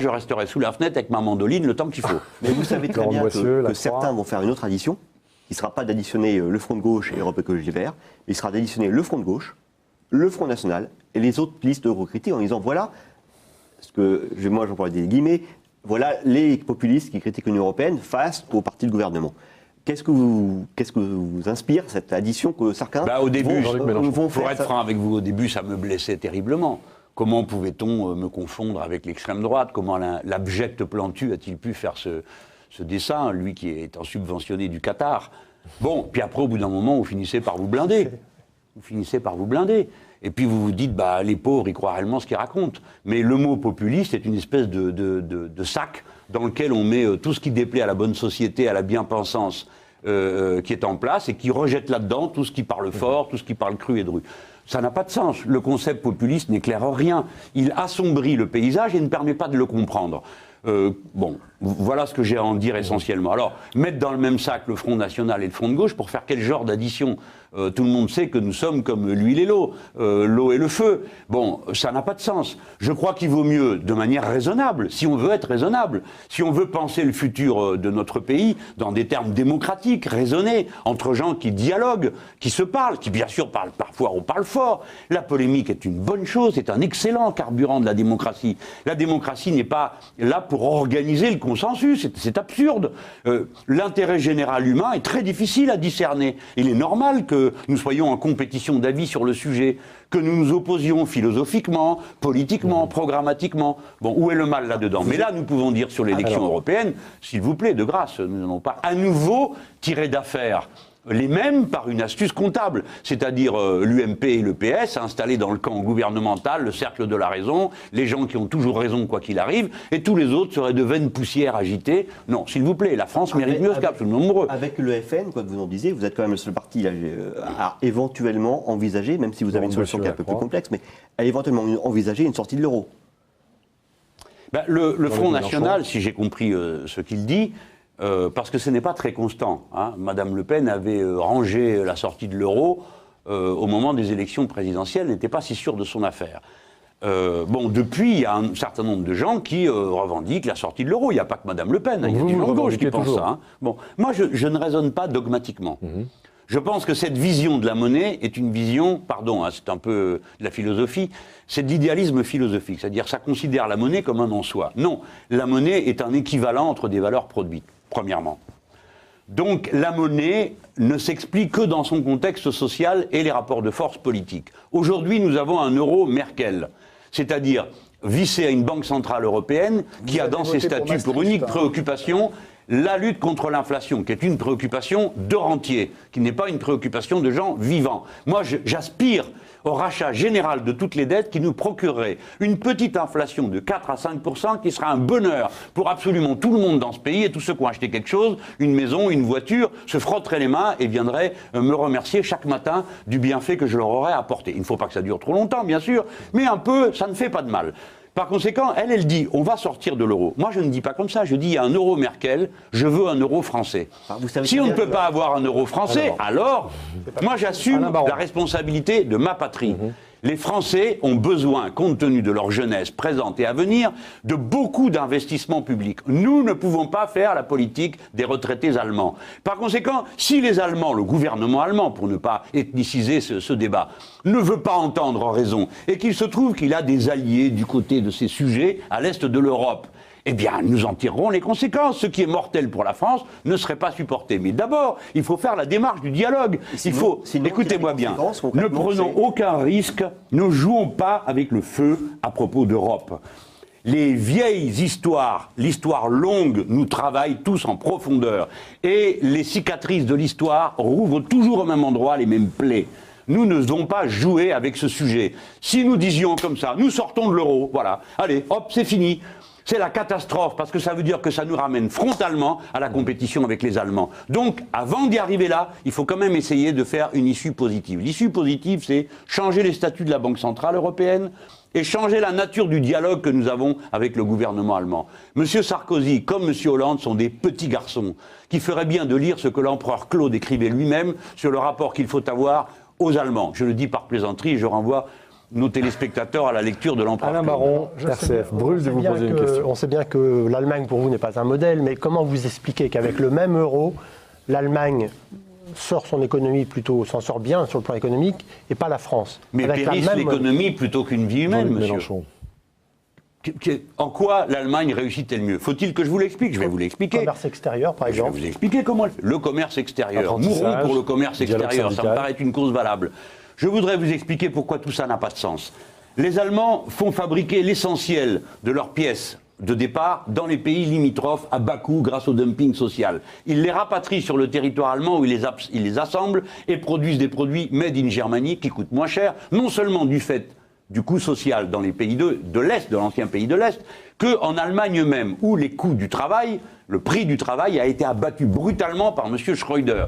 je resterai sous la fenêtre avec ma mandoline le temps qu'il faut. Mais vous savez très bien que certains vont faire une autre addition, qui ne sera pas d'additionner le Front de gauche et Europe Écologie Verts, mais il sera d'additionner le Front de gauche, le Front National et les autres listes eurocritiques en disant voilà, ce que moi j'emploie des guillemets, voilà les populistes qui critiquent l'Union européenne face au parti de gouvernement. Qu'est-ce que vous inspire cette addition que certains au début, vont faire? Pour être franc avec vous, au début, ça me blessait terriblement. Comment pouvait-on me confondre avec l'extrême droite? Comment l'abject Plantu a-t-il pu faire ce dessin, lui qui est un subventionné du Qatar? Bon, puis après, au bout d'un moment, vous finissez par vous blinder. Vous finissez par vous blinder. Et puis vous vous dites, les pauvres, ils croient réellement ce qu'ils racontent. Mais le mot populiste est une espèce de sac dans lequel on met tout ce qui déplaît à la bonne société, à la bien-pensance qui est en place, et qui rejette là-dedans tout ce qui parle fort, tout ce qui parle cru et dru. Ça n'a pas de sens. Le concept populiste n'éclaire rien. Il assombrit le paysage et ne permet pas de le comprendre. Voilà ce que j'ai à en dire essentiellement. Alors, mettre dans le même sac le Front National et le Front de gauche, pour faire quel genre d'addition? Tout le monde sait que nous sommes comme l'huile et l'eau, l'eau et le feu. Bon, ça n'a pas de sens. Je crois qu'il vaut mieux, de manière raisonnable, si on veut être raisonnable, si on veut penser le futur de notre pays dans des termes démocratiques, raisonnés, entre gens qui dialoguent, qui se parlent, qui bien sûr parlent parfois, on parle fort. La polémique est une bonne chose, c'est un excellent carburant de la démocratie. La démocratie n'est pas là pour organiser le consensus, c'est absurde. L'intérêt général humain est très difficile à discerner. Il est normal que nous soyons en compétition d'avis sur le sujet, que nous nous opposions philosophiquement, politiquement, programmatiquement. Bon, où est le mal là-dedans? Mais là, nous pouvons dire sur l'élection européenne, s'il vous plaît, de grâce, nous n'allons pas à nouveau tirer d'affaire les mêmes par une astuce comptable, c'est-à-dire l'UMP et le PS installés dans le camp gouvernemental, le cercle de la raison, les gens qui ont toujours raison quoi qu'il arrive, et tous les autres seraient de vaines poussières agitées. Non, s'il vous plaît, la France mérite mieux que absolument nombreux. Avec le FN, quoi que vous en disiez, vous êtes quand même le seul parti à éventuellement envisager, même si vous avez une solution qui est un peu plus complexe, mais à éventuellement envisager une sortie de l'euro. Le Front National, si j'ai compris ce qu'il dit, parce que ce n'est pas très constant. Madame Le Pen avait rangé la sortie de l'euro au moment des élections présidentielles, n'était pas si sûre de son affaire. Depuis, il y a un certain nombre de gens qui revendiquent la sortie de l'euro. Il n'y a pas que Madame Le Pen, il y a des gens de gauche qui pensent ça. Moi, je ne raisonne pas dogmatiquement. Je pense que cette vision de la monnaie est une vision, c'est un peu de la philosophie, c'est de l'idéalisme philosophique, c'est-à-dire ça considère la monnaie comme un en soi. Non, la monnaie est un équivalent entre des valeurs produites, premièrement. Donc la monnaie ne s'explique que dans son contexte social et les rapports de force politiques. Aujourd'hui, nous avons un euro Merkel, c'est-à-dire vissé à une banque centrale européenne qui a dans ses statuts pour unique préoccupation la lutte contre l'inflation, qui est une préoccupation de rentiers, qui n'est pas une préoccupation de gens vivants. Moi, j'aspire au rachat général de toutes les dettes qui nous procurerait une petite inflation de 4 à 5% qui sera un bonheur pour absolument tout le monde dans ce pays, et tous ceux qui ont acheté quelque chose, une maison, une voiture, se frotteraient les mains et viendraient me remercier chaque matin du bienfait que je leur aurais apporté. Il ne faut pas que ça dure trop longtemps, bien sûr, mais un peu, ça ne fait pas de mal. Par conséquent, elle dit, on va sortir de l'euro. Moi, je ne dis pas comme ça. Je dis, il y a un euro Merkel, je veux un euro français. Si on ne peut pas avoir un euro français, alors moi, j'assume la responsabilité de ma patrie. Les Français ont besoin, compte tenu de leur jeunesse présente et à venir, de beaucoup d'investissements publics. Nous ne pouvons pas faire la politique des retraités allemands. Par conséquent, si les Allemands, le gouvernement allemand, pour ne pas ethniciser ce débat, ne veut pas entendre raison, et qu'il se trouve qu'il a des alliés du côté de ces sujets à l'est de l'Europe, eh bien, nous en tirerons les conséquences. Ce qui est mortel pour la France ne serait pas supporté. Mais d'abord, il faut faire la démarche du dialogue. Écoutez-moi bien, ne prenons aucun risque, ne jouons pas avec le feu à propos d'Europe. Les vieilles histoires, l'histoire longue, nous travaille tous en profondeur. Et les cicatrices de l'histoire rouvrent toujours au même endroit les mêmes plaies. Nous ne devons pas jouer avec ce sujet. Si nous disions comme ça, nous sortons de l'euro, voilà, allez, hop, c'est fini. C'est la catastrophe, parce que ça veut dire que ça nous ramène frontalement à la compétition avec les Allemands. Donc, avant d'y arriver là, il faut quand même essayer de faire une issue positive. L'issue positive, c'est changer les statuts de la Banque Centrale Européenne et changer la nature du dialogue que nous avons avec le gouvernement allemand. M. Sarkozy, comme M. Hollande, sont des petits garçons qui feraient bien de lire ce que l'empereur Claude écrivait lui-même sur le rapport qu'il faut avoir aux Allemands. Je le dis par plaisanterie, je renvoie nos téléspectateurs à la lecture de l'empereur. Alain Baron, RCF, brûle de vous poser une question. On sait bien que l'Allemagne, pour vous, n'est pas un modèle, mais comment vous expliquez qu'avec le même euro, l'Allemagne sort son économie plutôt, s'en sort bien sur le plan économique, et pas la France? Mais périsse l'économie plutôt qu'une vie humaine, monsieur. Mélenchon. En quoi l'Allemagne réussit-elle mieux? Faut-il que je vous l'explique? Je vais vous l'expliquer. Le commerce extérieur, par exemple. Je vais vous expliquer comment le commerce extérieur. Mourons pour le commerce extérieur, ça me paraît une cause valable. Je voudrais vous expliquer pourquoi tout ça n'a pas de sens. Les Allemands font fabriquer l'essentiel de leurs pièces de départ dans les pays limitrophes à bas coût grâce au dumping social. Ils les rapatrient sur le territoire allemand où ils les assemblent et produisent des produits made in Germany qui coûtent moins cher, non seulement du fait du coût social dans les pays de l'Est, de l'ancien pays de l'Est, qu'en Allemagne même, où les coûts du travail, le prix du travail a été abattu brutalement par M. Schröder,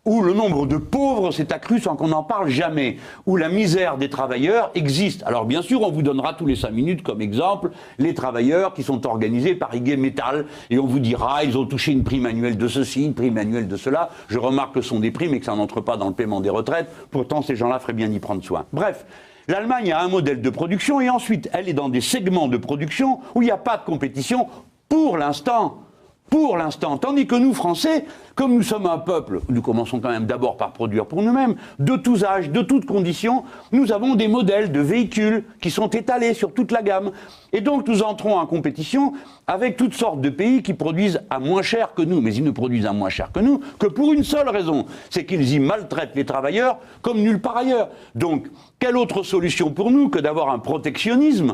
où le nombre de pauvres s'est accru sans qu'on n'en parle jamais, où la misère des travailleurs existe. Alors bien sûr, on vous donnera tous les 5 minutes comme exemple les travailleurs qui sont organisés par IG Metall, et on vous dira, ils ont touché une prime annuelle de ceci, une prime annuelle de cela. Je remarque que ce sont des primes et que ça n'entre pas dans le paiement des retraites, pourtant ces gens-là feraient bien d'y prendre soin. Bref. L'Allemagne a un modèle de production et ensuite elle est dans des segments de production où il n'y a pas de compétition pour l'instant. Pour l'instant. Tandis que nous, Français, comme nous sommes un peuple, nous commençons quand même d'abord par produire pour nous-mêmes, de tous âges, de toutes conditions, nous avons des modèles de véhicules qui sont étalés sur toute la gamme. Et donc nous entrons en compétition avec toutes sortes de pays qui produisent à moins cher que nous. Mais ils ne produisent à moins cher que nous que pour une seule raison, c'est qu'ils y maltraitent les travailleurs comme nulle part ailleurs. Donc, quelle autre solution pour nous que d'avoir un protectionnisme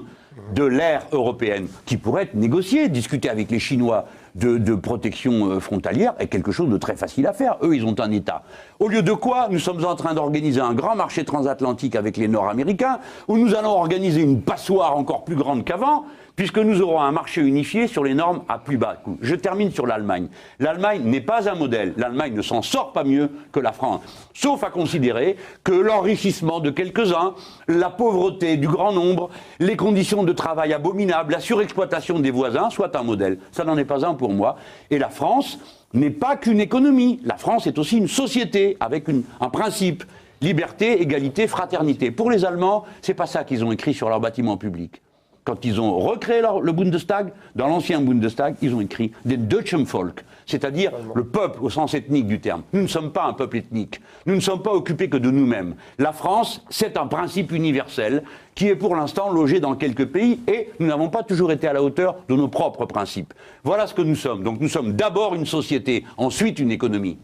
de l'ère européenne qui pourrait être négocié, discuté avec les Chinois de protection frontalière est quelque chose de très facile à faire. Eux, ils ont un État. Au lieu de quoi, nous sommes en train d'organiser un grand marché transatlantique avec les Nord-Américains, où nous allons organiser une passoire encore plus grande qu'avant, puisque nous aurons un marché unifié sur les normes à plus bas coût. Je termine sur l'Allemagne. L'Allemagne n'est pas un modèle. L'Allemagne ne s'en sort pas mieux que la France. Sauf à considérer que l'enrichissement de quelques-uns, la pauvreté du grand nombre, les conditions de travail abominables, la surexploitation des voisins soit un modèle. Ça n'en est pas un pour moi. Et la France n'est pas qu'une économie. La France est aussi une société avec un principe. Liberté, égalité, fraternité. Pour les Allemands, c'est pas ça qu'ils ont écrit sur leurs bâtiments publics. Quand ils ont recréé le Bundestag, dans l'ancien Bundestag, ils ont écrit « des Deutschen Volk », c'est-à-dire le peuple au sens ethnique du terme. Nous ne sommes pas un peuple ethnique. Nous ne sommes pas occupés que de nous-mêmes. La France, c'est un principe universel qui est pour l'instant logé dans quelques pays et nous n'avons pas toujours été à la hauteur de nos propres principes. Voilà ce que nous sommes. Donc nous sommes d'abord une société, ensuite une économie.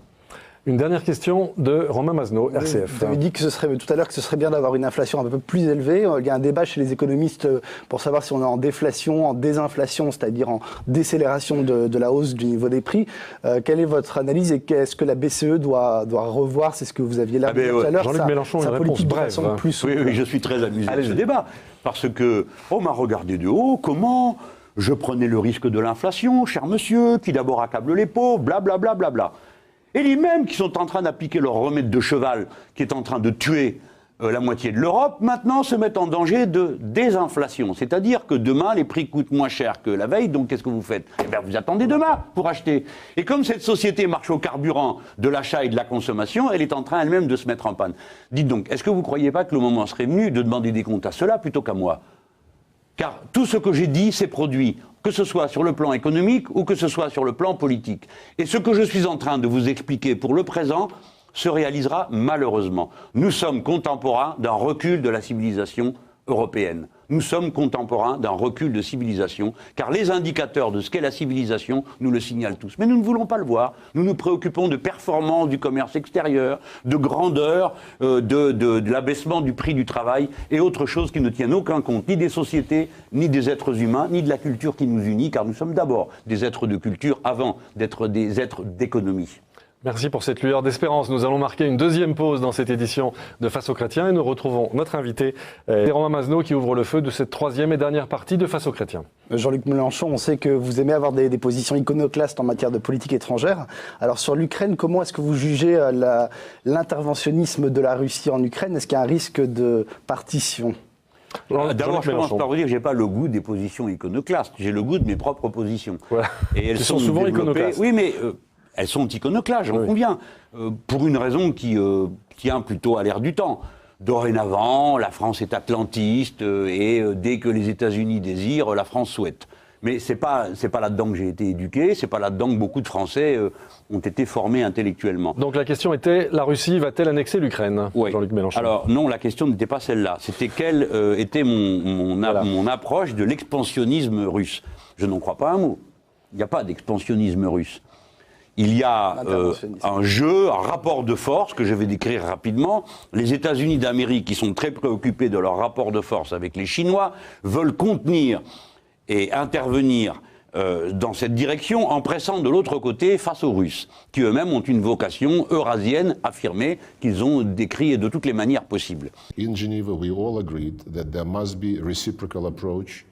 Une dernière question de Romain Masneau, RCF. Vous avez dit que tout à l'heure que ce serait bien d'avoir une inflation un peu plus élevée. Il y a un débat chez les économistes pour savoir si on est en déflation, en désinflation, c'est-à-dire en décélération de la hausse du niveau des prix. Quelle est votre analyse et qu'est-ce que la BCE doit revoir? C'est ce que vous aviez là tout à l'heure. Jean-Luc Mélenchon, une réponse brève. Oui, je suis très amusé de ce débat. Parce que, on m'a regardé de haut, comment je prenais le risque de l'inflation, cher monsieur, qui d'abord accable les pauvres, blablabla. Bla, bla, bla. Et les mêmes qui sont en train d'appliquer leur remède de cheval, qui est en train de tuer la moitié de l'Europe, maintenant se mettent en danger de désinflation. C'est-à-dire que demain, les prix coûtent moins cher que la veille, donc qu'est-ce que vous faites? Eh bien, vous attendez demain pour acheter. Et comme cette société marche au carburant de l'achat et de la consommation, elle est en train elle-même de se mettre en panne. Dites donc, est-ce que vous ne croyez pas que le moment serait venu de demander des comptes à cela plutôt qu'à moi? Car tout ce que j'ai dit s'est produit, que ce soit sur le plan économique ou que ce soit sur le plan politique. Et ce que je suis en train de vous expliquer pour le présent se réalisera malheureusement. Nous sommes contemporains d'un recul de la civilisation européenne. Nous sommes contemporains d'un recul de civilisation, car les indicateurs de ce qu'est la civilisation nous le signalent tous. Mais nous ne voulons pas le voir. Nous nous préoccupons de performance du commerce extérieur, de grandeur, de l'abaissement du prix du travail et autre chose qui ne tiennent aucun compte, ni des sociétés, ni des êtres humains, ni de la culture qui nous unit, car nous sommes d'abord des êtres de culture avant d'être des êtres d'économie. Merci pour cette lueur d'espérance. Nous allons marquer une deuxième pause dans cette édition de Face aux Chrétiens et nous retrouvons notre invité, Romain Masneau, qui ouvre le feu de cette troisième et dernière partie de Face aux Chrétiens. Jean-Luc Mélenchon, on sait que vous aimez avoir des positions iconoclastes en matière de politique étrangère. Alors sur l'Ukraine, comment est-ce que vous jugez l'interventionnisme de la Russie en Ukraine? Est-ce qu'il y a un risque de partition? D'abord, je commence par vous dire que je n'ai pas le goût des positions iconoclastes. J'ai le goût de mes propres positions. Voilà. Et elles sont souvent iconoclastes. Oui, mais elles sont iconoclastes, j'en conviens. Pour une raison qui tient plutôt à l'ère du temps. dorénavant, la France est atlantiste et dès que les États-Unis désirent, la France souhaite. Mais c'est pas là-dedans que j'ai été éduqué, c'est pas là-dedans que beaucoup de Français ont été formés intellectuellement. Donc la question était, la Russie va-t-elle annexer l'Ukraine, Oui. Jean-Luc Mélenchon? Alors non, la question n'était pas celle-là. C'était quelle était mon approche de l'expansionnisme russe. Je n'en crois pas un mot. Il n'y a pas d'expansionnisme russe. Il y a un jeu, un rapport de force que je vais décrire rapidement. Les États-Unis d'Amérique, qui sont très préoccupés de leur rapport de force avec les Chinois, veulent contenir et intervenir dans cette direction en pressant de l'autre côté face aux Russes, qui eux-mêmes ont une vocation eurasienne affirmée qu'ils ont décrite de toutes les manières possibles. In Geneva, we all agreed that there must be a reciprocal approach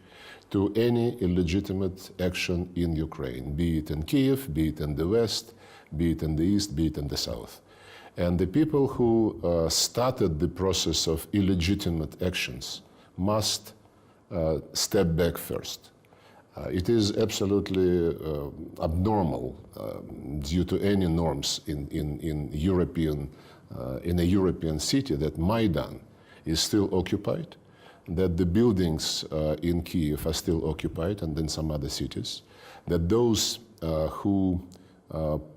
to any illegitimate action in Ukraine, be it in Kiev, be it in the West, be it in the East, be it in the South. And the people who started the process of illegitimate actions must step back first. It is absolutely abnormal due to any norms in a European city that Maidan is still occupied, that the buildings in Kiev are still occupied and in some other cities, that those who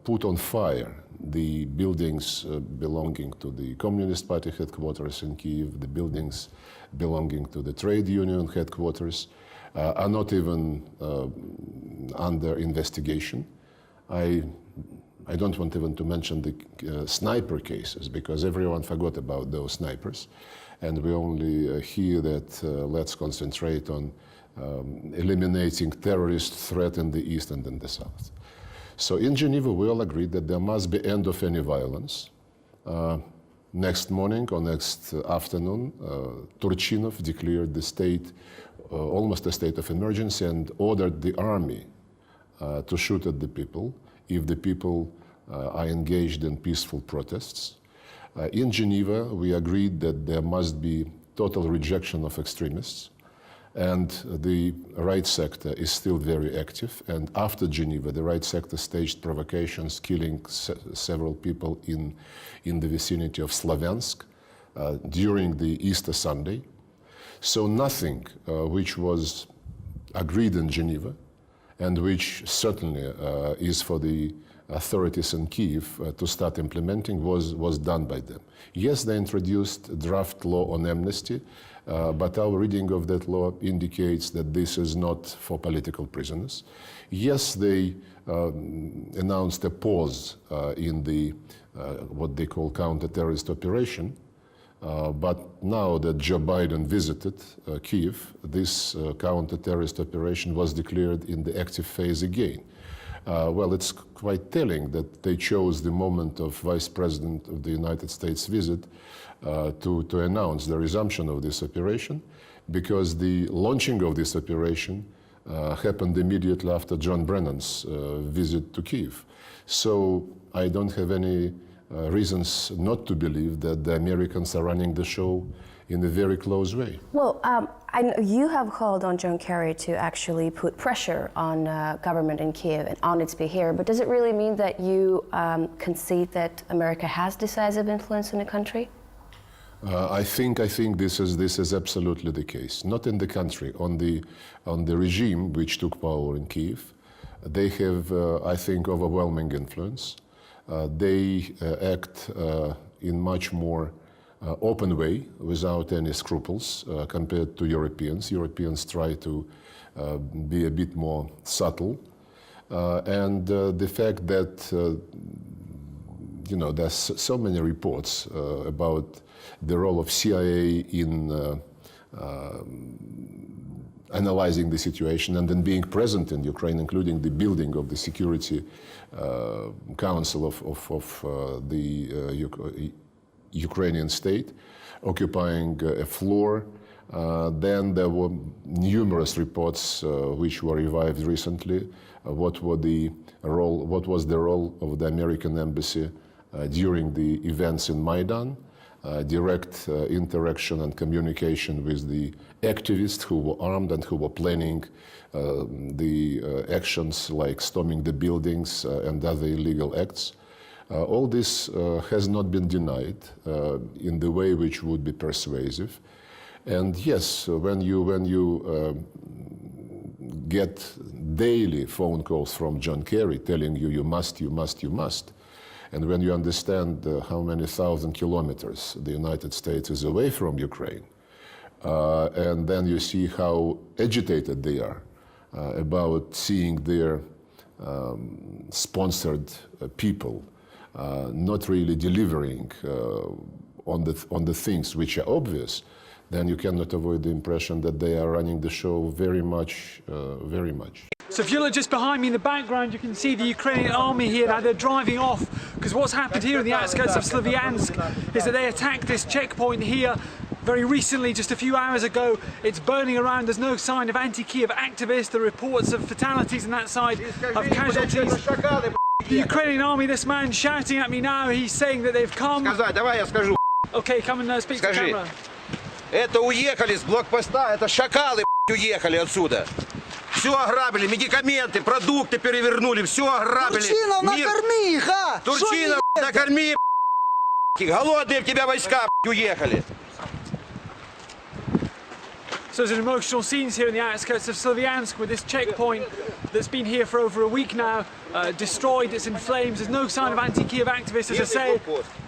put on fire the buildings belonging to the Communist Party headquarters in Kiev, the buildings belonging to the trade union headquarters, are not even under investigation. I don't want even to mention the sniper cases, because everyone forgot about those snipers, and we only hear that let's concentrate on eliminating terrorist threat in the East and in the South. So in Geneva, we all agreed that there must be end of any violence. Next morning or next afternoon, Turchinov declared the state, almost a state of emergency, and ordered the army to shoot at the people if the people are engaged in peaceful protests. In Geneva, we agreed that there must be total rejection of extremists, and the right sector is still very active. And after Geneva, the right sector staged provocations, killing several people in the vicinity of Slavyansk during the Easter Sunday. So nothing which was agreed in Geneva, and which certainly is for the authorities in Kiev to start implementing, was done by them. Yes, they introduced a draft law on amnesty, but our reading of that law indicates that this is not for political prisoners. Yes, they announced a pause in the what they call counter-terrorist operation, but now that Joe Biden visited Kiev, this counter-terrorist operation was declared in the active phase again. Well, it's quite telling that they chose the moment of Vice President of the United States visit to announce the resumption of this operation, because the launching of this operation happened immediately after John Brennan's visit to Kiev. So I don't have any reasons not to believe that the Americans are running the show in a very close way. Well, I know you have called on John Kerry to actually put pressure on government in Kiev and on its behavior, but does it really mean that you concede that America has decisive influence in the country? I think this is absolutely the case. Not in the country, on the regime which took power in Kiev. They have, I think, overwhelming influence. They act in much more open way, without any scruples, compared to Europeans. Europeans try to be a bit more subtle. And the fact that, there's so many reports about the role of CIA in analyzing the situation and then being present in Ukraine, including the building of the Security Council of the Ukrainian state, occupying a floor. Then there were numerous reports which were revived recently. What was the role of the American embassy during the events in Maidan? Direct interaction and communication with the activists who were armed and who were planning the actions like storming the buildings and other illegal acts. All this has not been denied in the way which would be persuasive. And yes, when you get daily phone calls from John Kerry telling you, you must, and when you understand how many thousand kilometers the United States is away from Ukraine, and then you see how agitated they are about seeing their sponsored people not really delivering on the things which are obvious, then you cannot avoid the impression that they are running the show very much. So if you look just behind me in the background, you can see the Ukrainian army here. Now they're driving off, because what's happened here in the outskirts of Slavyansk is that they attacked this checkpoint here very recently, just a few hours ago. It's burning around. There's no sign of anti-Kiev activists. The reports of fatalities on that side, of casualties. The Ukrainian army, this man shouting at me now, he's saying that they've come. Okay, come and speak to the camera. Это уехали с блокпоста, это шакалы уехали отсюда. Все ограбили, медикаменты, продукты перевернули, все ограбили. Турчинов, накорми их, а! Турчинов, накорми, голодные в тебя войска уехали. So there's emotional scenes here in the outskirts of Slavyansk with this checkpoint that's been here for over a week now, destroyed, it's in flames, there's no sign of anti-Kiev activists, as I say,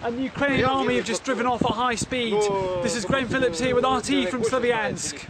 and the Ukrainian army have just driven off at high speed. This is Graham Phillips here with RT from Slavyansk.